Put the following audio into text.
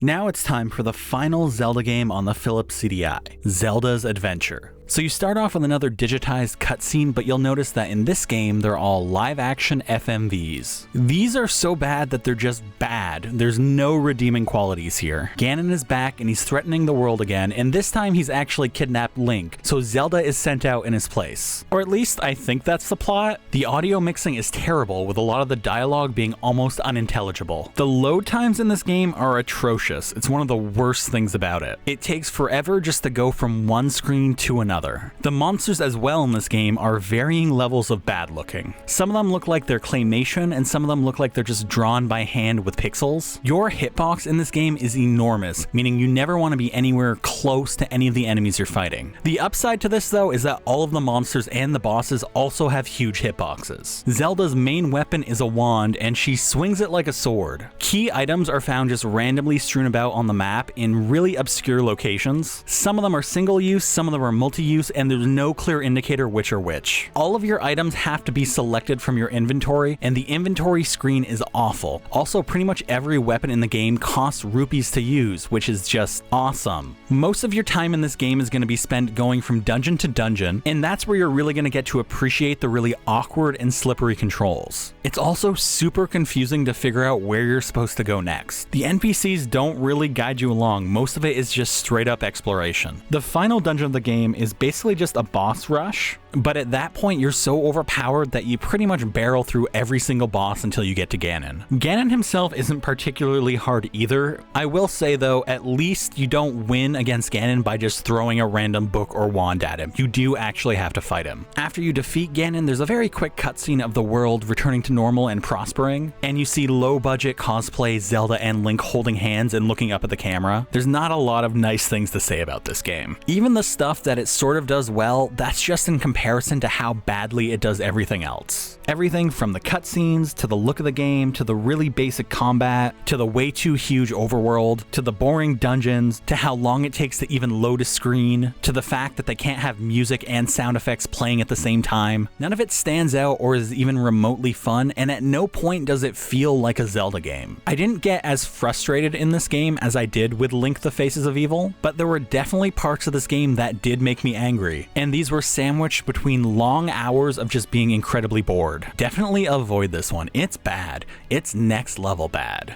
Now it's time for the final Zelda game on the Philips CDI, Zelda's Adventure. So you start off with another digitized cutscene, but you'll notice that in this game, they're all live-action FMVs. These are so bad that they're just bad. There's no redeeming qualities here. Ganon is back and he's threatening the world again, and this time he's actually kidnapped Link, so Zelda is sent out in his place. Or at least I think that's the plot. The audio mixing is terrible, with a lot of the dialogue being almost unintelligible. The load times in this game are atrocious. It's one of the worst things about it. It takes forever just to go from one screen to another. The monsters as well in this game are varying levels of bad looking. Some of them look like they're claymation, and some of them look like they're just drawn by hand with pixels. Your hitbox in this game is enormous, meaning you never want to be anywhere close to any of the enemies you're fighting. The upside to this though is that all of the monsters and the bosses also have huge hitboxes. Zelda's main weapon is a wand, and she swings it like a sword. Key items are found just randomly strewn about on the map in really obscure locations. Some of them are single use, some of them are multi-use, and there's no clear indicator which are which. All of your items have to be selected from your inventory, and the inventory screen is awful. Also, pretty much every weapon in the game costs rupees to use, which is just awesome. Most of your time in this game is going to be spent going from dungeon to dungeon, and that's where you're really going to get to appreciate the really awkward and slippery controls. It's also super confusing to figure out where you're supposed to go next. The NPCs don't really guide you along. Most of it is just straight up exploration. The final dungeon of the game is basically just a boss rush, but at that point you're so overpowered that you pretty much barrel through every single boss until you get to Ganon. Ganon himself isn't particularly hard either. I will say though, at least you don't win against Ganon by just throwing a random book or wand at him. You do actually have to fight him. After you defeat Ganon, there's a very quick cutscene of the world returning to normal and prospering, and you see low budget cosplay Zelda and Link holding hands and looking up at the camera. There's not a lot of nice things to say about this game. Even the stuff that it sort of does well, that's just in comparison to how badly it does everything else. Everything from the cutscenes, to the look of the game, to the really basic combat, to the way too huge overworld, to the boring dungeons, to how long it takes to even load a screen, to the fact that they can't have music and sound effects playing at the same time. None of it stands out or is even remotely fun, and at no point does it feel like a Zelda game. I didn't get as frustrated in this game as I did with Link the Faces of Evil, but there were definitely parts of this game that did make me angry, and these were sandwiched between long hours of just being incredibly bored. Definitely avoid this one. It's bad. It's next level bad.